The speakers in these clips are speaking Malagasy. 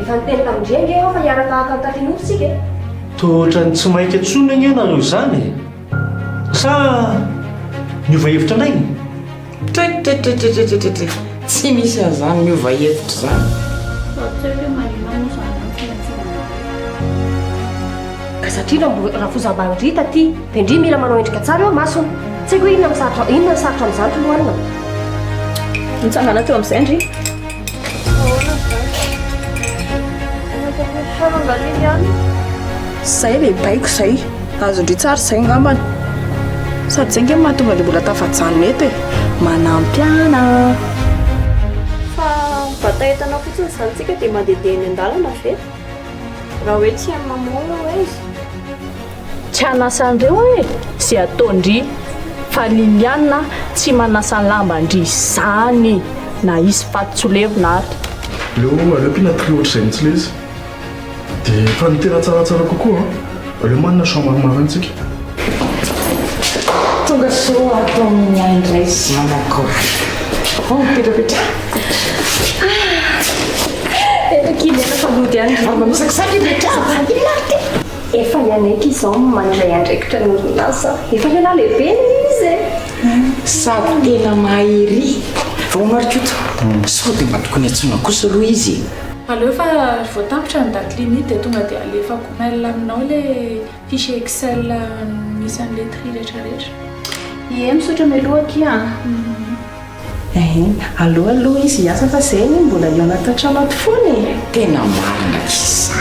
efa niteny tamindrenge aho fa hiara-tahaka ny tatin'olosika tohatra ny tsy mainka antsony anie nareo izany sa miova hevitra anay tsy misy an'izany miova hevitra zany ka satria raha fozam-banidrita ty dia indri mila manao endrika tsara eo masony tsy haiko hoe inona ny sarotra amin'izany tolohanina nitsangana teo amin'izay ndry zay le baiko zay azondry tsara zay ngambany sady zay nge mahatonga le mbola tafajano mety manampiana fa bataetanao fotsiny zany tsika dia mandehandeha ny an-dalana ve raha hoe tsy amin'ny mamoana hoe izy tsy anasan'ireo hoe zay ataondry fa lilianina tsy manasany lambandry zany na isy fatotsolevina ary aleo mpinatriky ohatr'izay mitsy le izy dia fa nitena tsaratsara kokoa aleo manina soa maromaro antsika tonga soa atao amin'ny andray zanako petrapetra kiliana fa lody any misakisaka petra efa ianaiky izao mandray andraikitra ny orinasa efa lena lehibe izy sady tena mahery fa omarikoto sao dia mba tokony atsona kosa aloha izy aleo fa voatambatra ny date limite dia tonga dia alefako mail aminao le fichier excel misy an'le tri rehetrarehetra ie misotra mialohaky aloha izy hiasa fa zay ny mbola eo anaty trano ato foany tena marina kisa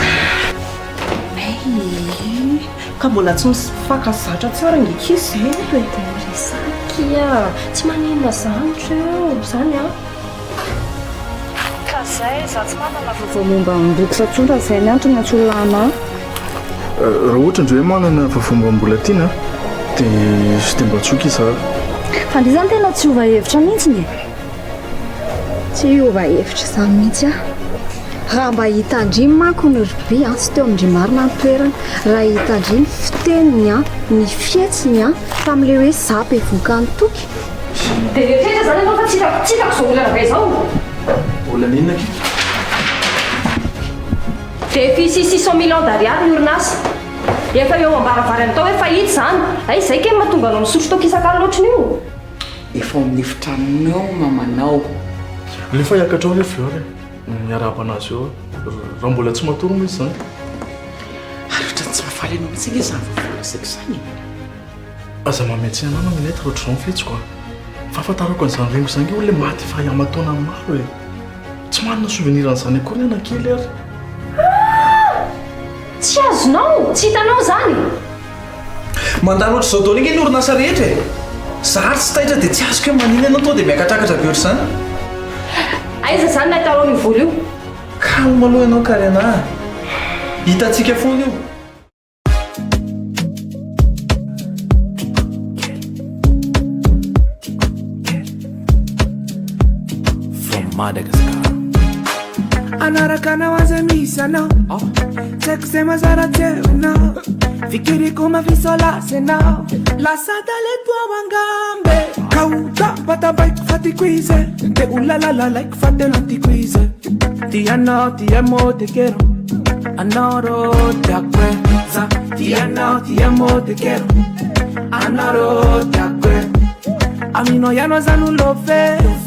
ka mbola tsy mifakazatra tsara ngekisy zay resakia tsy maninona zanitra eo zany a ka zay za tsy manana vavomomba mboky satsondra zay ny antony antsolana raha ohatra ndre hoe manana vavomba mbola tiana dia sy dia mba tsoky iza fa ndry zany tena tsy ova hevitra mihitsy ny tsy ova hevitra zany mihitsy a raha mba hitandrimy manko ny rybe a tsy teo amindry marina ny toerana raha hitandrimy fiteniny a ny fietsiny a tamin'ile hoe zapy evoka ny toky dia etrehtra zany anao fa tsitako izao olana be zao olana inona ki dia fisy 600 millions d'ariary ny orinasa efa eo ambaravary an'tao hoe fahity zany ay izay ke mahatonga anao misotro toka isakany loatrany io efa amin'ny efitranonao mamanao lefa hiakatra ao refa eo re miarahapanazy eo raha mbola tsy matoro misy zany ary ohatrany tsy mahafaly anao mihitsy nge zany vavolasaky zany aza mametsy anana minety raha ohatr'izao mifetsiko a fa afantarako an'izany rengo izany ge olona maty fa hiamatona maro e tsy manana souvenir an'izany akory ny anakely ary tsy azonao tsy hitanao zany mandany ohatr' izao taona inge ny orinasa rehetra e zary tsy taitra dia tsy azoko hoe manina ianao to dia miakatrakatra be ohatr'izany aiza zany nahitanao ny voly io ka maloha ianao karena hitantsika foana io from Madagascar anaraka aza misy anao tsaiko zay mazara teo anao fikiriko mafisolase anao lasa taleto angambe kautampatabaiko fatiko izy de ulalalalaiko fatena tiko izy ti anao ti amo te quero anoro te acqueza ti anao ti amo te quero anoro te acqueza amino yano zanu love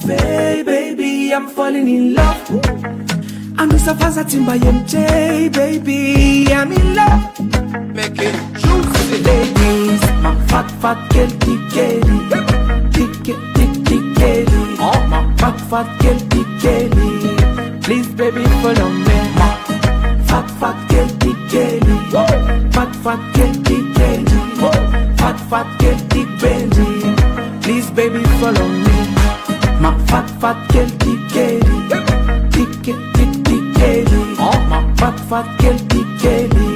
baby I'm falling in love andusafaza timba yemche baby I'm in love make it juicy ladies my fat girl tikeli tikeli oh my fat girl tikeli please baby follow me my fat girl tikeli fat girl tikeli fat girl tikeli please baby follow me my fat girl tikeli tikeli oh my fat girl tikeli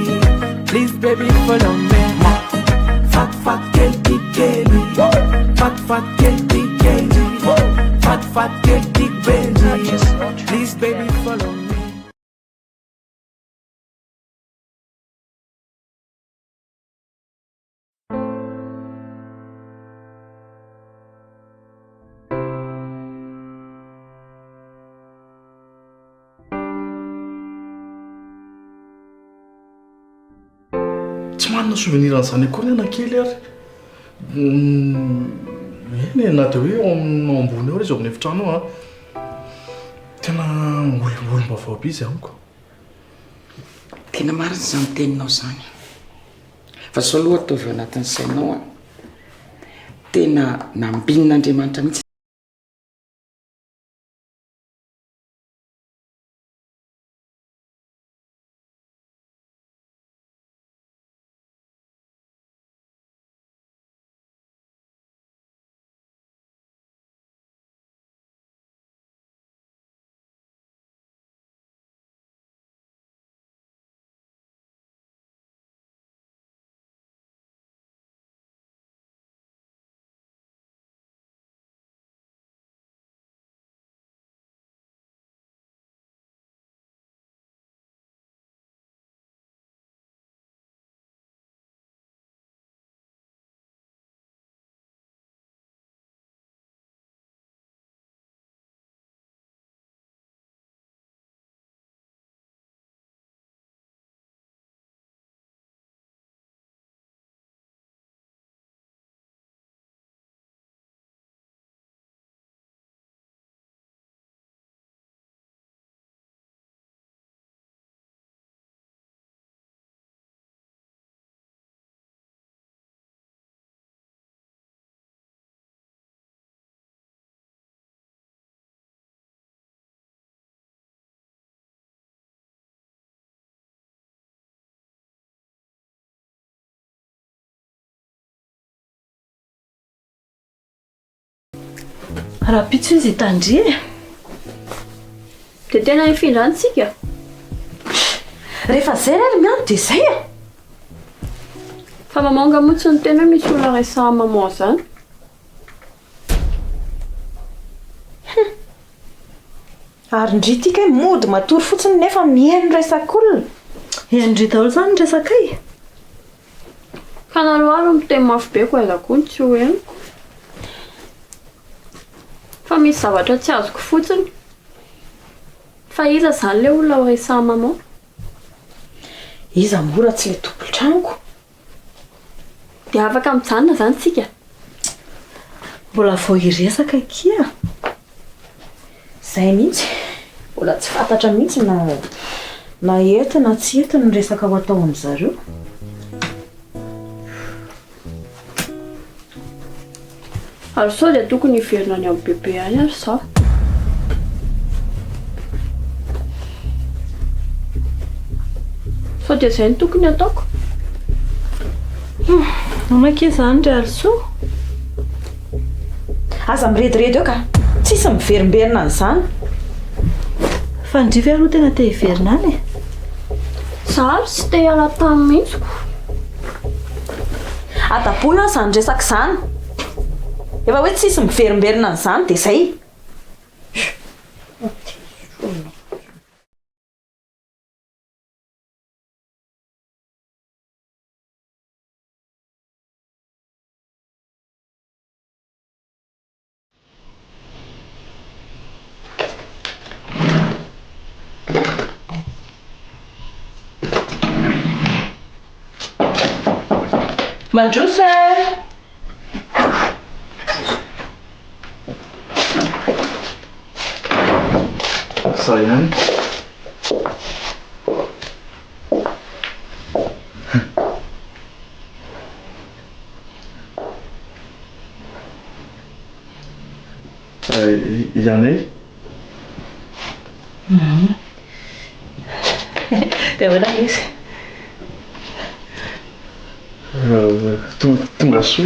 please baby follow me my fat girl tikeli fat girl tikeli fat girl tikeli please baby follow me. tsy manana souvenir an'izany akory ny anakely ary eny na dia hoe ao ambony ao ry izy ao amin'ny efitrano ao tena olom-bavao be izy amiko. Tena marina izany teninao izany fa sao aloha ataovy ao anatin'ny sainao a tena nambin'Andriamanitra mihitsy. Raha pitso izy tandry dia tena ifindrantsika rehefa zay ary miandro dia zay a fa mamonga motsy ny tena misy olona resaha maman izany. Ary ndry tika hoe mody matory fotsiny nefa mihaino resak'olona. Ndry daholo izany ny resakay ka naloaro miteny mafy be ko aizako ny tsy ho henoko fa misy zavatra tsy azoko fotsiny fa iza izany ilay olona ho resaha maman. Iza mora tsy ilay tompon-tranoko dia afaka mijanona izany tsika. mbola vao hiresaka kia izay mihitsy mbola tsy fantatra mihitsy na ety na tsy ety ny resaka ho atao amin'izareo. Ary sao dia tokony hiverina any amin'ny bebe any ary sao. Sao dia izay no tokony ataoko. Onake izany ry Also. Aza mirediredy eo ka tsisy miverimberina an'izany. Fa ndrify aloha tena te hiverina any e. Zaho tsy te hiala tany mihitsiko. Adaboy aho izany resaka izany. Efa hoe tsisy miverimberina an'izany dia izay. Mandrosa. Za ihany. Anay. Dia ahoana izy? Tonga soa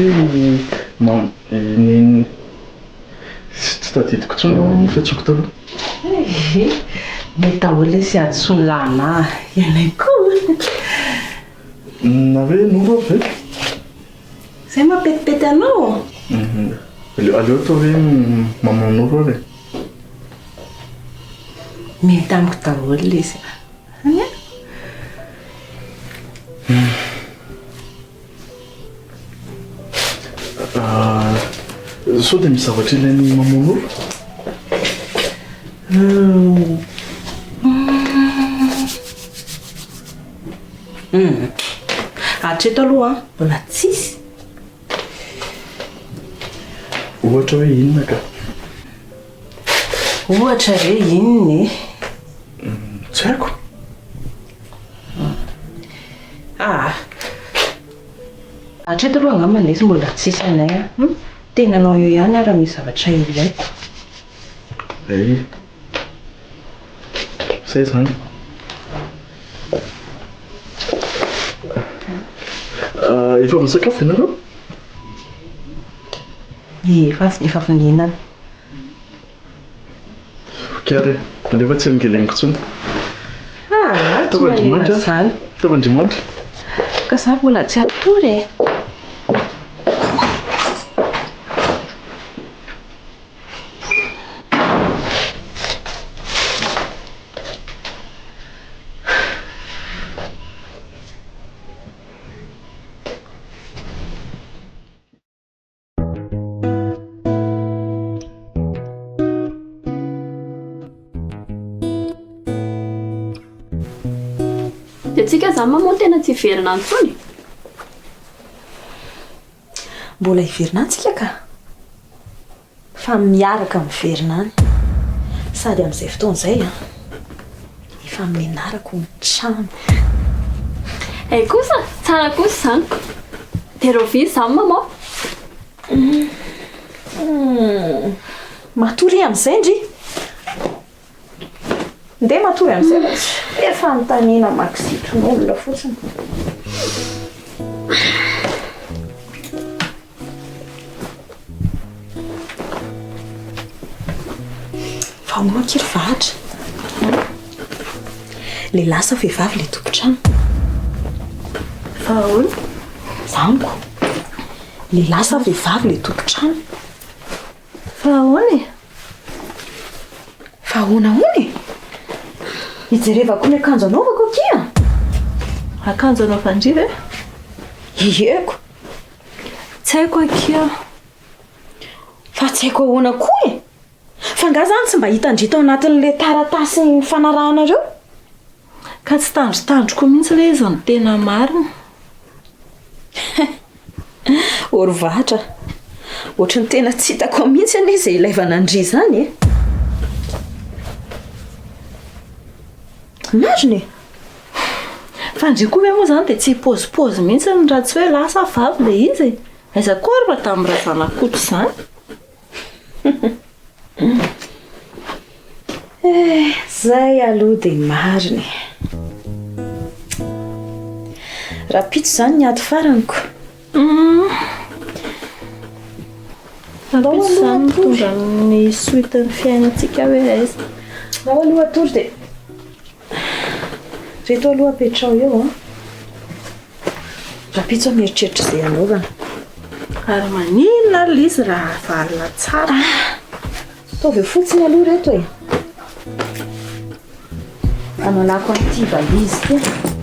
tsy tadidiko intsony ao fiantsoko taloha. Mety daholo sy adsony lana ianay koa. Na hoe noro ve? Izay mampetipety anao. Aleo atao hoe mamanoro ary. Mety amiko daholo izy. Sao dia misy zavatra ilain'ny mamanoro? Hatreto aloha mbola tsisy. Ohatra hoe inona ka? Ohatra ve inona? Tsy haiko. Hatreto aloha angamba lesy mbola tsisy anay. Tena anao eo ihany raha misy zavatra ilaiko. Zay zany. Efa misakafo ianareo? Efa fihinana. Kare, alefa tsy ngeleniko tsony. Zany. Taovandriamanitra. Ka za mbola tsy atory. Tsika zany mamoa tena tsy hiverina antsony. Mbola hiverina antsika ka. Fa miaraka miverina any. Sady amin'izay fotoan'izay efa menarako ny trano. Kosa, tsara kosa zany. Terovy zany mamoa. Matory amin'izay ndry. Nde matory amin'izay efa notanina makisitron'olona fotsiny. Fa moa kiry vahatra. Le lasa vehivavy le tompon-trano. Fa ahoana? Zaniko. Le lasa vehivavy le tompon-trano. Fa ahoana? Fa ahoana hono? Hijerevako ny akanjo anaovako kia. Akanjo anao fandriva? Ieko. Tsy haiko akia. Fa tsy haiko ahoana koa e. Fa nga zany tsy mba hitandrita ao anatin'le taratasy ny fanarahanareo. Ka tsy tandrotandroko mihitsy le izy ny tena marina. Ory vahatra. Ohatry ny tena tsy hitako mihitsy ane izay ilaivana andry zany e. Marina e. Fandry koa moa zany dia tsy pôzipôzy mihitsy ny raha tsy hoe lasa vavy le izy. Aiza koa ary tamin'ny razanak'otro izany. Zay aloha dia marina. Raha pitsy zany ny ady faraniko. Pitsy zany mitondra ny suite-ny fiainantsika hoe aiza. Raha aloha atory dia reto aloha apetrao eo raha pitsy mieritreritra izay anaovana. Ary maninona ary izy raha valina tsara. Taovy fotsiny aloha reto e. Amanako an'ity valizy ity.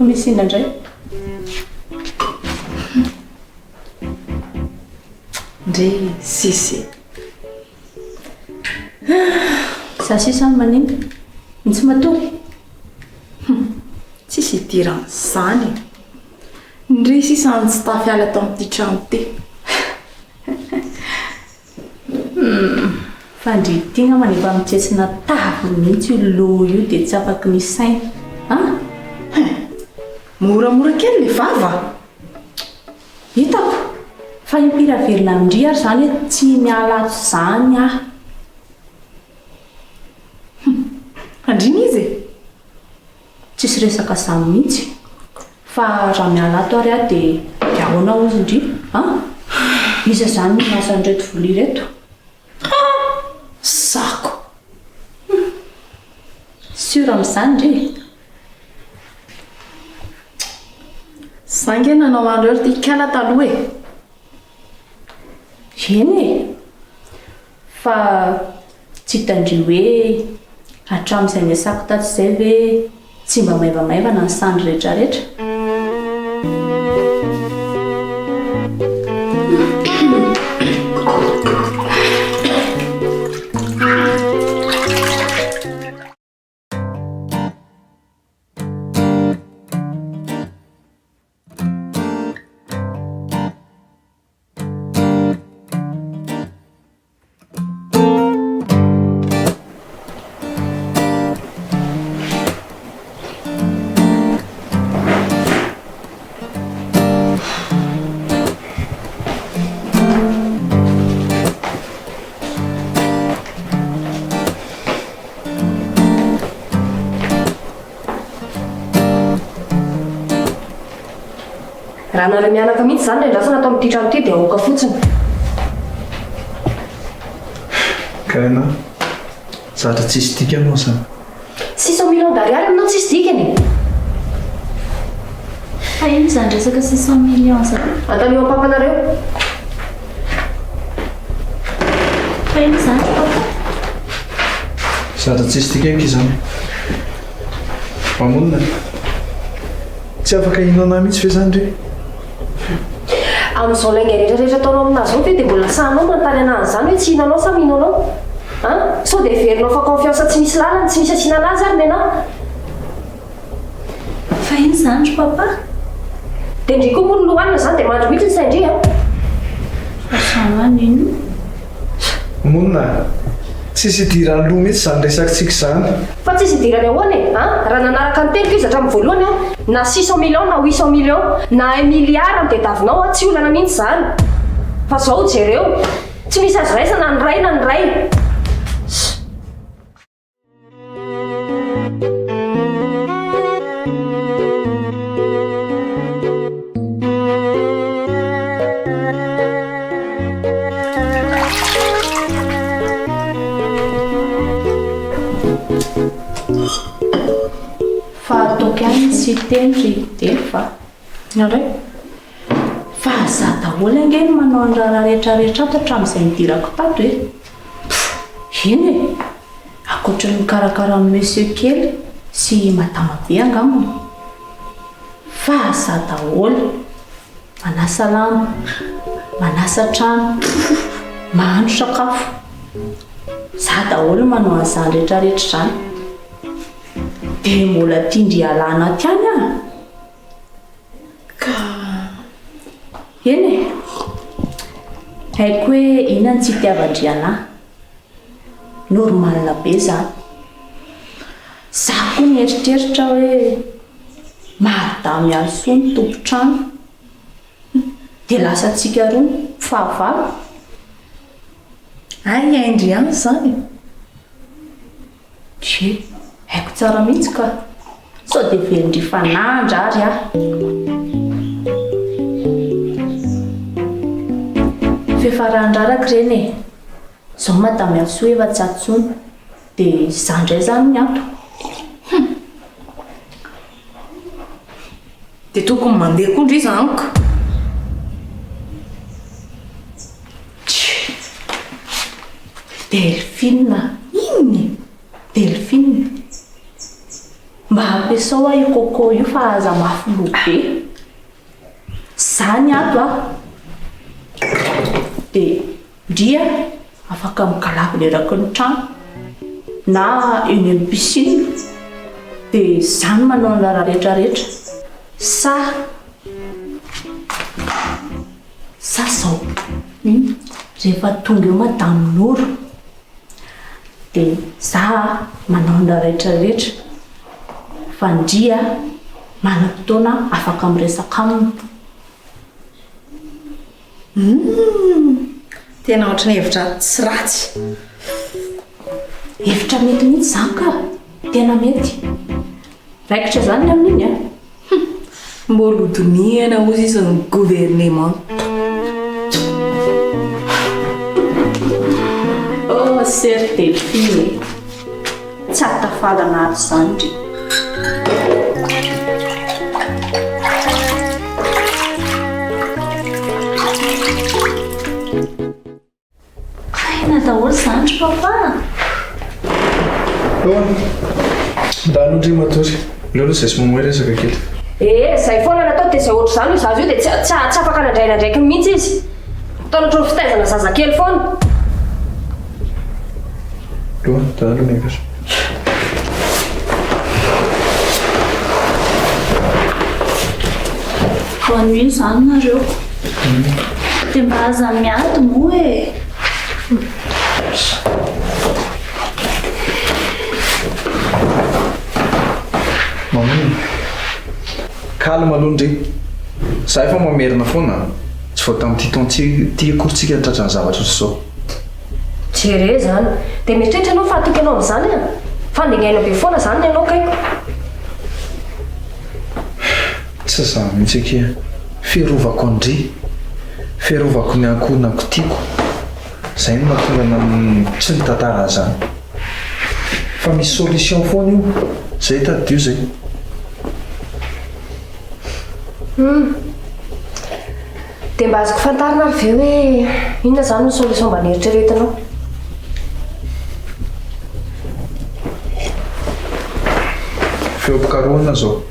Misy indray. Ndre sisy. Za sisa manimba. Tsy matory. Tsisy idiran' izany. Ndre sisa tsy tafiala tamin'ity trano ty. Fandritina manefa mitsetsina tava mihitsy lo io dia tsy afaky ny saina moramora kely le vava hitako fa impiravelona amindri ary zany hoe tsy mialato zany andriny izy tsisy resaka zany mihitsy fa raha mialato ary dia ahoana ozy indri iza zany nasan'reto voly reto zako sura amin'izany ndre zange nanao andreo ry tikala taloha eny fa tsy hitandry hoe hatramin'izay niasako tato izay ve tsy mba maivamaivana ny sandry rehetrarehetra raha nareo mianaka mihitsy zany rendrasana atao amin'ity trano ity dia aoka fotsiny kaina zatra tsisy dika anao zany 600 millions d'ariary aminao tsisy dikany fa iny zany resaka 600 millions zany atao eo am-pampanareo fa iny zany zatra tsisy dika anky zany mamonina tsy afaka inona mihitsy ve zany re amin'izao lainga rehetrarehetra ataonao aminazy ao ve dia mbola sahanao manontany anazy zany hoe tsy hinanao sa mino anao sao dia verinao fa confiance tsy misy lalany tsy misy asiana anazy ary nena fa iny zany ry papa dia ndry koa moa ny lohanina zany dia mandro mihitsy ny saindri fasamany iny monina tsisy idirany loha mihitsy zany resakytsika zany fa tsisy idirany ahoana raha nanaraka ny teniko izy hatramin'ny voalohany na 600 millions na 800 millions na 1 milliard ny tediavinao tsy olana mihitsy zany fa zao jereo tsy misy azo raisana ny ray na ny ray fa ataoko ihany tsy tendry dia fa aray fa za daholo angeny manao ny raha rehetrarehetra ato hatramin'izay nidirako tato eny akoatra ny karakara ny monsieur kely sy madama be angamana fa za daholo manasa lamba manasa trano mahandro sakafo za daholo manao an'izany rehetrarehetra zany dia mbola tiandry alana tiany ka eny haiko hoe inona ny tsy itiavandry anahy normalina be zany za koa nieritreritra hoe mahadamy alsoa ny tompotrano dia lasa tsika roa fahavalo ay aindry ihany zany haiko tsara mihitsy ka sao dia velondry fanandra ary fefarandraraka reny zao madamy alsoa efa tsy atsony dia zandray zany ny ato dia tokony mandeha koa ndry izanyko delphine iny delphine mba ampiasao io coco io fa aza mafy lobe zany ato dia ndria afaka migalabo leraky ny trano na eny amin'ny piscine dia zany manao ny raha rehetrarehetra sa zao rehefa tonga eo madamin'oro dia za manao nda rehetrarehetra fandria manam-potoana afaka miresaka aminy. Tena ohatrany hevitra tsy ratsy. Hevitra mety mihitsy izany ka tena mety raikitra zany amin'iny a. Mbola hodiniana ozy isan'ny gouvernement. Oh certefile tsy atafalana ato zany dry. Aina daholo zandry papa. Ndalondry matory leolo zay sy mamoy resaka kely. Zay foana natao dia zay ohatr' izany io zaza io dia tsy afaka nandraina ndraiky mihitsy izy. Ataona ohatran'ny fitaizana zazakely foana. Dahalo nevitra. Ho an'io izany nareo dia mba aza miady moa e. Mamany kalma alondry za efa mamerina foana tsy vao tamin'ity taonty akorintsika tratran'ny zavatra zao. Jere zany dia mieritreritra ianao fahatoky ianao amin'izany a fa ndegaina be foana zany ianao kay. Tsy za mihitsy akia fiarovako andry fiarovako ny ankohonako tiako zay no mahatonga na tsy ny tantara zany fa misy solution foana io zay tadio zay. Dia mba azoko fantarina ary ve hoe inona zany ny solution mba nieritreretinao? Feom-pikarohana zao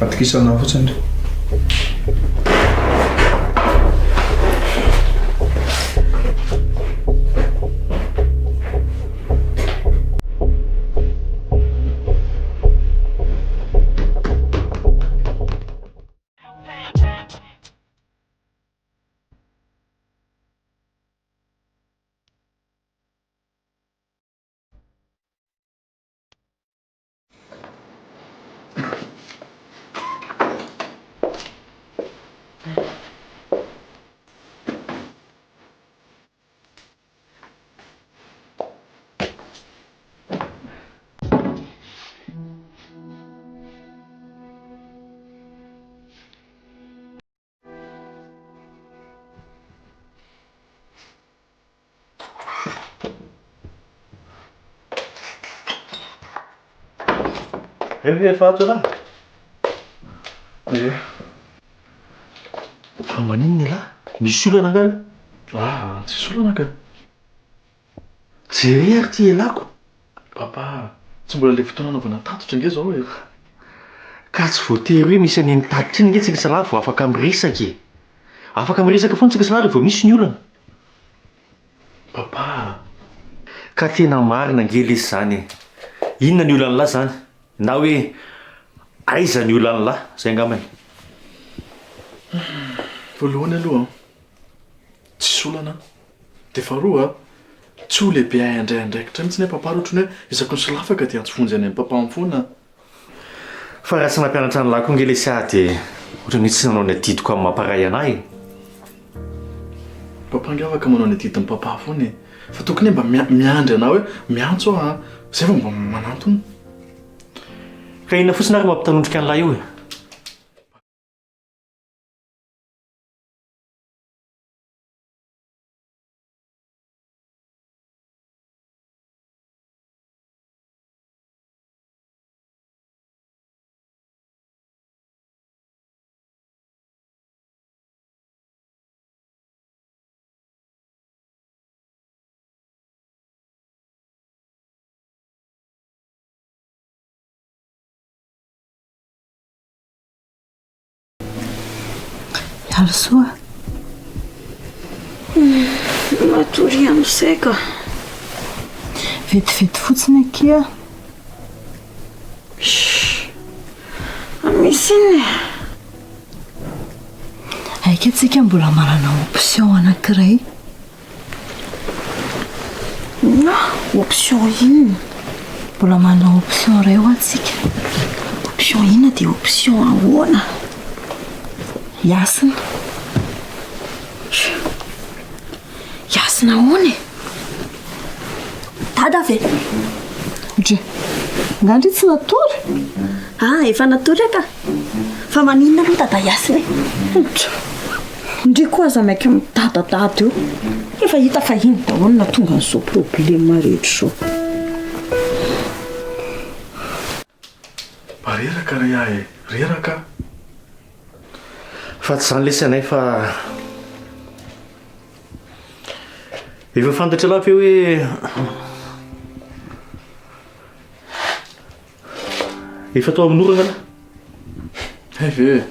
atokisana fotsiny. Efa ato lahy. Fa maninona lahy? Misy olana angana? Tsisy olana ka. Jere ary ty ialako. Papa, tsy mbola le fotoana anaovana tatitra nge zao e. Ka tsy voatery hoe misy an'iny tatitra iny nge tsika salahy vao afaka miresaka e. Afaka miresaka foana tsika salahy vao misy ny olana. Papa. Ka tena marina nge lesy zany e. Inona ny olana lahy zany? Na hoe aiza ny olana lahy zay ngamany? Voalohany aloha tsisy olana dia faharoa tsy ho lehibe ay andraindraikitra mihitsy ny papa ohatrany hoe isaky ny solafaka dia antsy any amin'ny papa amin'ny foana. Fa raha tsy nampianatra ny lahy koa nge lesy ahy dia ohatrany tsy nanao ny adidiko amin'ny mamparay anahy. Papa nge afaka manao ny adidin'ny papa foana e. Fa tokony mba miandry anao hoe miantso aho zay vao mba manantona. Ka inona fotsiny ary mampitanondrika an'lahy io e? Alsoa. Matory am'izay ka. Vetivety fotsiny akia. Misy iny. Aika antsika mbola manana option anankiray. Option inona mbola manao option iray ho antsika. Option inona dia option ahoana? Iasina ahoana e? Dada ve? Dre ngandry tsy natory? Efa natory ka. Fa maninona aloha dada Iasina e? Ndry koa aza maika mitadadada io. Efa hita fa iny daholo na tonga n'izao problema rehetra izao. Mba reraka ray ahy e, reraka. Fa tsy izany lesy anay fa efa fantatra lafa hoe efa tao amin'ny orana la ve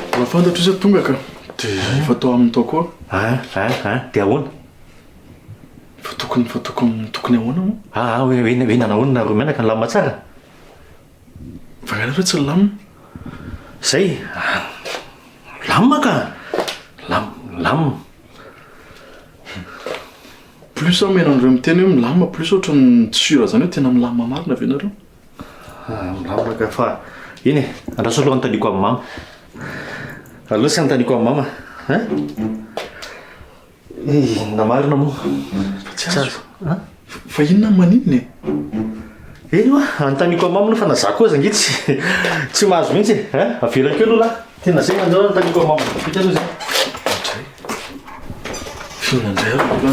mbola fantatra izy tonga ka dia efa tao amin'ny tao koa. Dia ahoana? Fa tokony ahoana mo? Hoe nanahoana ro menaka ny lamina tsara. Fa ngana hoe tsy lamina? Zay lamina ka. Lamina. Plus aho menan'ireo miteny hoe milamina plus ohatra ny tsura zany hoe tena milamina marina ve nareo? Milamina ka fa iny e, andraso aloha anontaniako amin'ny mama. Aloha sy anontaniako amin'ny mama. Namarina moa. Tsy azo. Fa inona ny maninona e? Eny oa, anontaniako amin'ny mama fa na za koa zangy tsy mahazo mihitsy e. Avelako eo aloha la. Tena zay manjao anontaniako amin'ny mama. Vita aloha zay. Fihinandray aloha.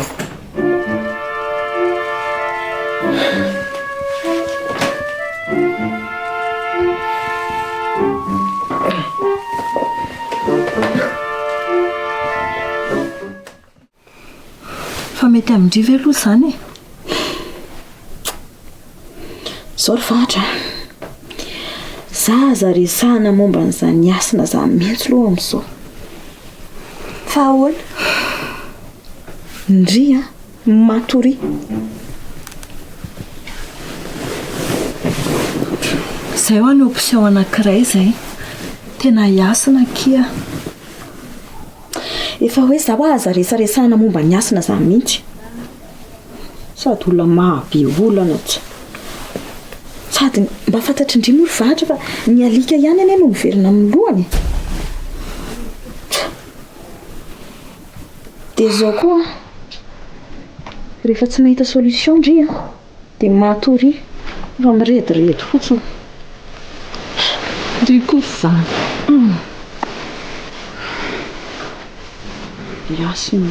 Fa mety amindriva aloha izany e. Zao ry fatra. Za aza resahana momba n'izany Iasina za mihitsy aloha amin'izao. Fa ahoana? Ndry matory. Zay ho any option anankiray zay. Tena Iasina kia. Efa hoe za ho aza resaresahana momba ny Iasina za mihitsy. Sady olona mahabe olana tsy. Sady mba fantatry indrimy olo vahatra fa ny alika ihany ane no miverina amin'ny lohany. Dia zao koa rehefa tsy mahita solution ndry dia matory fa mirediredy fotsiny. Ndry kosa izany. Iasina.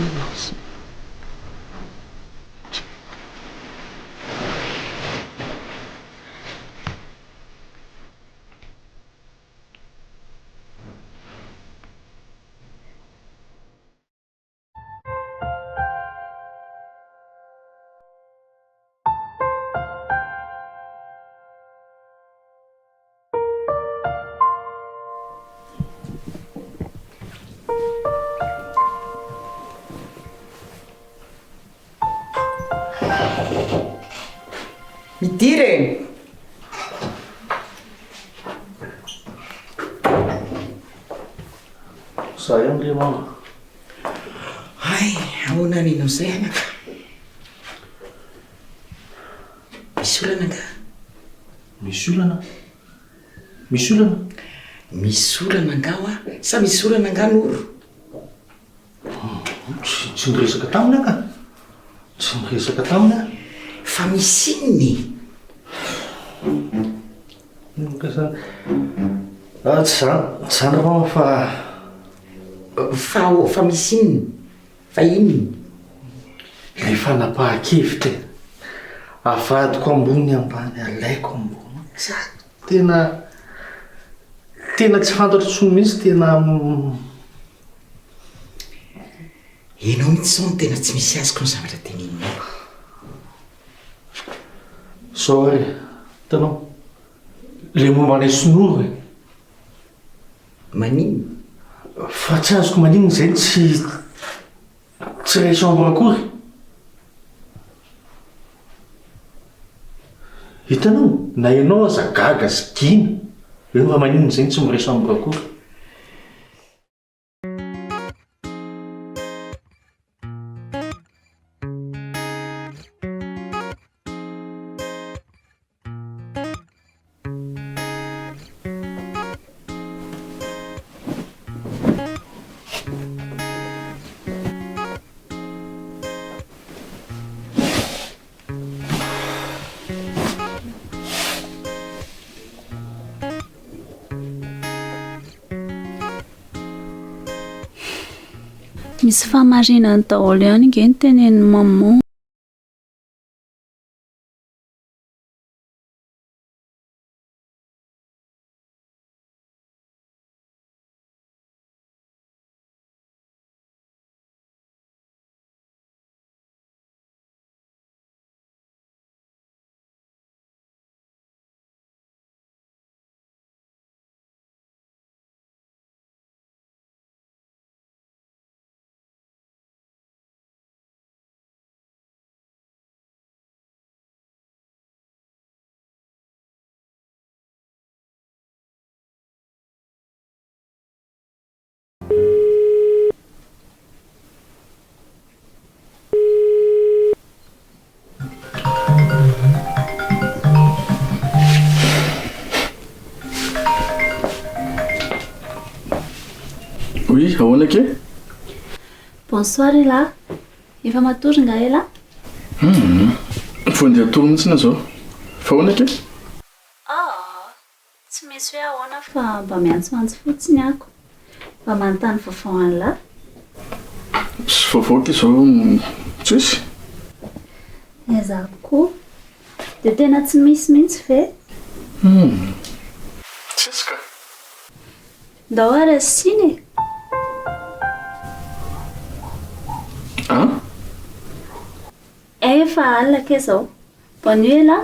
Midire! Zay am'le mama. Ahoana ninao zay anaka? Misy olana nga? Misy olana? Misy olana? Misy olana nga ho sa misy olana nga n'olo? Tsy niresaka taminy ka? Tsy niresaka taminy? Fa misy inony? Tsy zany mama fa misy inony? Fa inony? Le fanapahan-kevitra e. Avadiko ambony ambany alaiko ambony. Tena tsy fantatro tsony mihitsy tena. Ianao mihitsy zao no tena tsy misy azoko ny zavatra teneninao. Zao ary, hitanao, le momba anay sonoro e. Maninona? Fa tsy azoko maninona zay tsy ray chambre akory. Hitanao, na ianao aza gaga sy gina, eo fa maninona zay tsy miray chambre akory. misy fahamarinany daholo ihany nge ny tenen'ny maman. Oui, ahoana ke? Bonsoir ela. Efa matory nga ela? Fo andeha atory mihitsy zao. Fa ahoana ke? Tsy misy hoe ahoana fa mba miantsoantso fotsiny ako. Mba manontany vaovao an'la. Sy vaovao ke zao tsisy. Eza koa. Dia tena tsy misy mihitsy ve? Tsisy ka. Ndao ary siny. Efa alina ke zao. Bonne nuit là.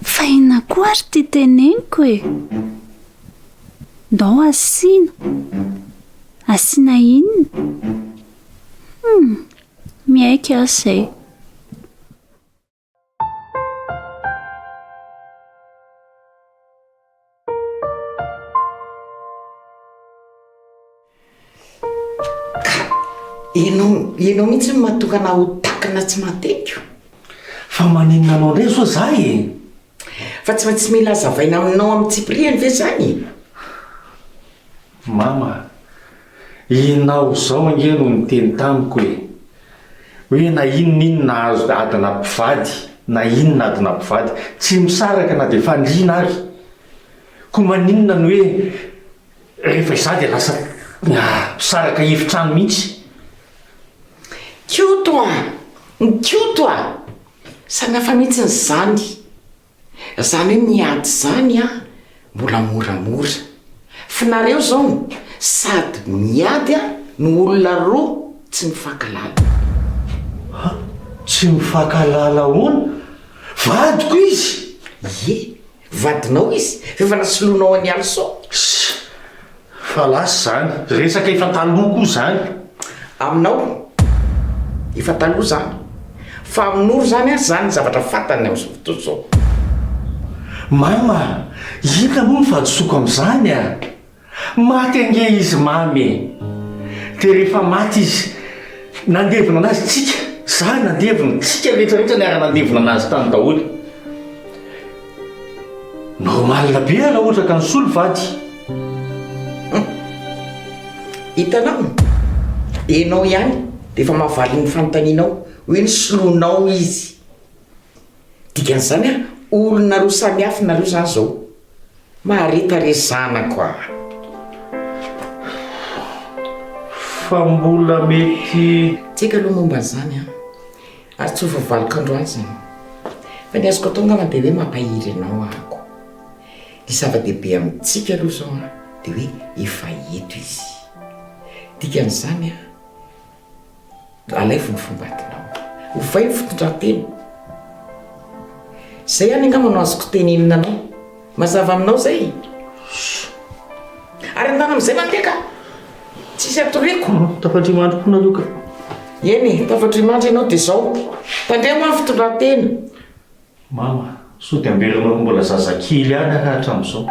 Fa inona koa ary ty teneniko e? Ndao asina. Asina inona? Miaika asay. Ianao mihitsy ny mahatokana ho takana tsy matetika. Fa maninona anao indray soa zay e? Fa tsy maintsy mila azavaina aminao amin'ny tsipriany ve zany? Mama, inao zao ange no miteny tamiko hoe na inona nahazo adina mpivady, na inona adina mpivady, tsy misaraka na dia fandriana ary. Ko maninona ny hoe rehefa izah dia lasa misaraka efitrano mihitsy. Kioto a! Sanafa mihitsy ny zany. Zany hoe miady zany mbola moramora. Fa nareo zao sady miady no olona roa tsy mifankalala. Tsy mifankalala hono? Vadiko izy? Ie, vadinao izy. Efa nasoloanao any also. Fa lasa zany, resaka efa taloha koa zany. Aminao efa taloha zany. Fa amin'oro zany zany zavatra fantany amin'izao fotoana zao. Mama, inona moa ny fadisoko amin'izany maty ange izy mamy. Dia rehefa maty izy, nandevina anazy tsika. Za nandevina, tsika rehetrarehetra niara nandevina anazy tany daholo. Normalina be raha ohatra ka nisolo vady. Hitanao, enao ihany dia efa mahavaly ny fanontanianao hoe nisoloanao izy. Dikan'izany olona roa samy hafa nareo zany zao. Maharetarezana koa. Fa mbola mety tsika aloha momba an'izany ary tsy ho favaliko androany zany. Fa ny azoko atao ngamba dia hoe mampahiry anao ako. Ny zava-dehibe amintsika aloha zao dia hoe efa eto izy. Dikan'izany alaivo ny fombatinao. Hovay ny fitondran-tena. Zay any angamba no azoko tenenina anao. Mazava aminao zay. Ary andana amin'izay mandeha ka. Tsisy atoreko. Tafandrimandry koa nareo ka. Eny, tafandrimandry ianao dia zao. Tandremo amin'ny fitondran-tena. Mama, sao dia amberinao mbola zazakely any hatramin'izao.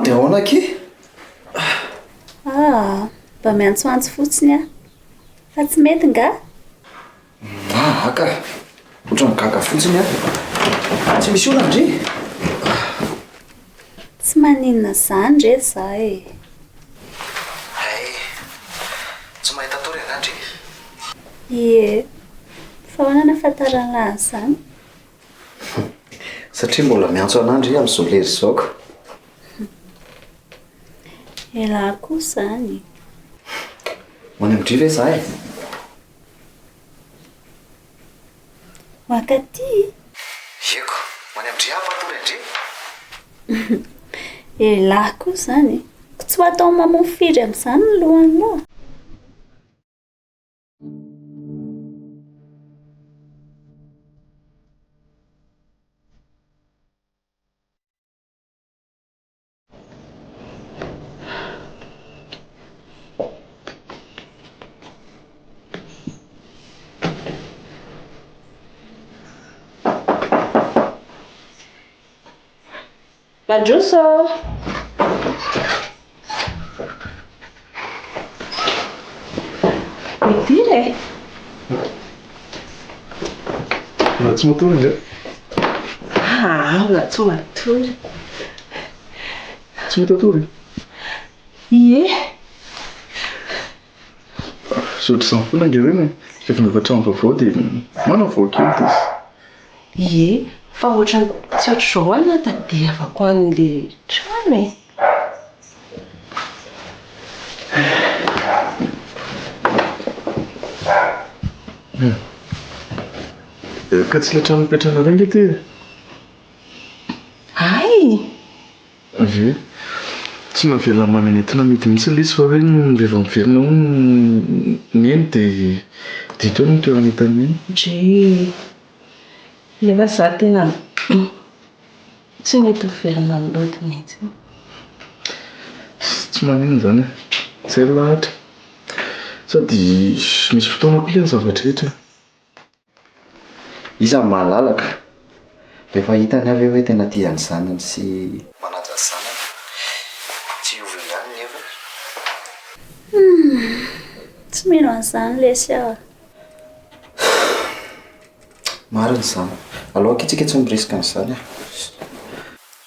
dia ahoana ke? Mba miantsoantso fotsiny a fa tsy mety nga? Aka ohatran'ny gaga fotsiny a tsy misy olana ndre? Tsy maninona zany ndre za e. Tsy mahita tory ianao ndre? Ie, fa ahoana nahafantaran'lahy zany? Satria mbola miantso anao ndre amin'izao lery zaoko. Elahy koa zany. Many amindry ve za e? Wakaty? Eko, many amindry hapa tory ndre? Elahy koa zany. Tsy ho atao mamofiry amin'izany ny lohanao. Badroso! Midire? Tsy matory ndre? Mbola tsy matory. Tsy mitatory? Ie. Sotro sampona angerena rehefa mivatrano vaovao dia manao vaokely dia Ie, fa ohatran'ny tsy ohatr'izao ana tadiavako an'ilay trano e. Ka tsy ilay trano mipetrana iray nge ty? Ay! Ave tsy navelona mamenentina mity mihitsy ilay izy fa hoe rehefa miverina ho neny dia teo no toerana hitany eny. Dre, nefa za tena tsy mety miverina ny loatra mihitsy. Tsy maninona izany e, izay lahatra sady misy fotoana koa ilay ny zavatra rehetra. Iza ny mahalalaka rehefa hitany avy hoe tena tia ny zanany sy manaja ny zanany tsy hiova ihany nefa. Tsy mino an'izany lesy aho. Marina izany. Aloha kitsika tsy miresaka an'izany a.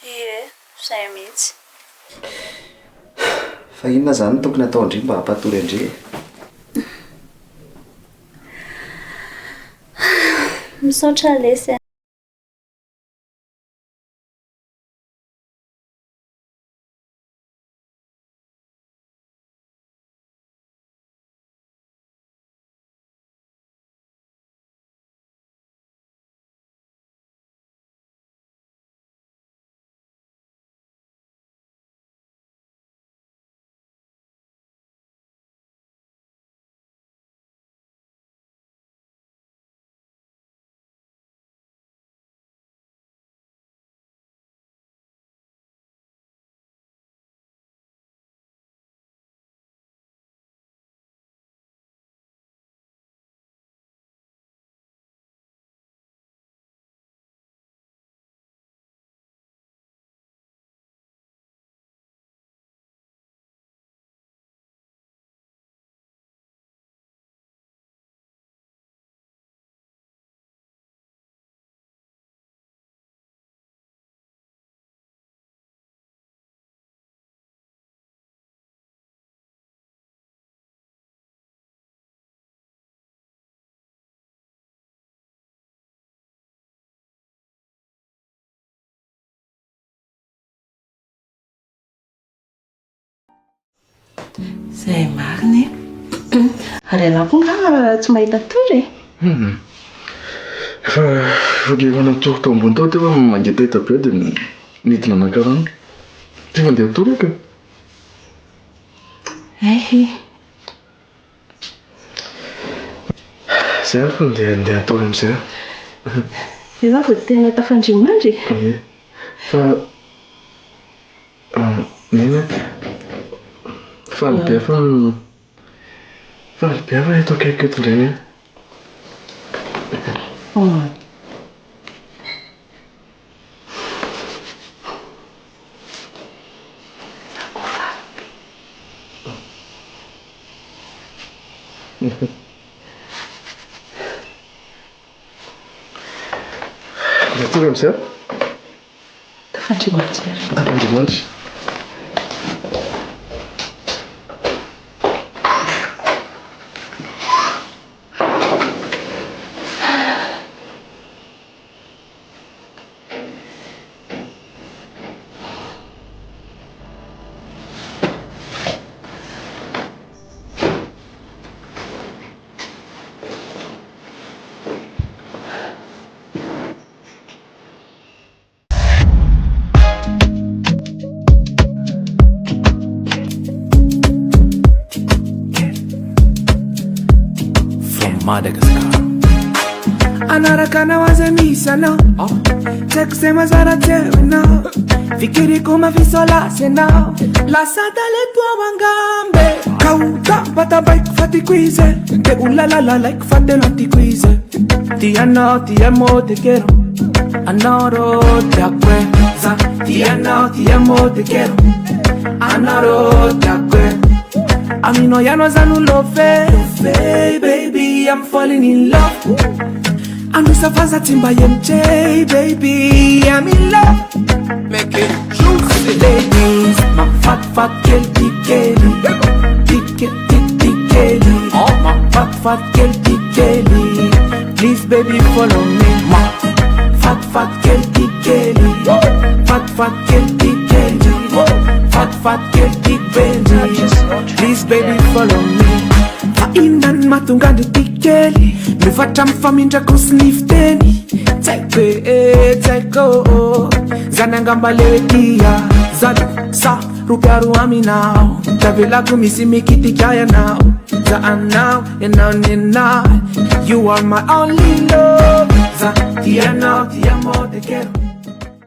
Ie, izay mihitsy. Fa inona izany no tokony atao indri mba hampatory andre? Misaotra lesy. Izay marina e. Ary ianao koa nga tsy mahita tory e. Fa vogevana tory tao ambony tao teo mangetaita be dia midina nankarano. Ty mandeha tory ka? Izay fa andeha atao amin'izay. Izaho vao tena tafandrimandry. Fa nena faly be fa eto akaiky eto indray. Atory amizay Tafandriamanitra. Tafandriamanitra. Madagascar. Anaraka nawaza misana Tsaiko zay mazara tsevinao Fikiriko mafisola senao Lasata letoa wangambe Kauta batabaiko fatiko ize De ulalalalaiko fatelo tiko ize Ti anao ti amo te quero Anoro te akweza Ti anao ti amo te quero Anoro te akweza Amino ya no zanulo fe baby, I'm falling in love. Anusafaza timba MJ, baby, I'm in love. Make it juicy, ladies. My fat girl, big Kelly. Big Kelly. Oh, my fat girl, big Kelly. Please, baby, follow me. My fat girl, big Kelly. Fat girl, big Kelly. Fat girl, big Benji. Please, baby, follow me. Inan matungani tikeli Mifata mfamindra kusnifteni Taiko Zanangamba lewetia Zadu sa rupiaru aminao Tavila kumisi mikiti kaya now Za anao now You are my only love Za tia now tia mo te quero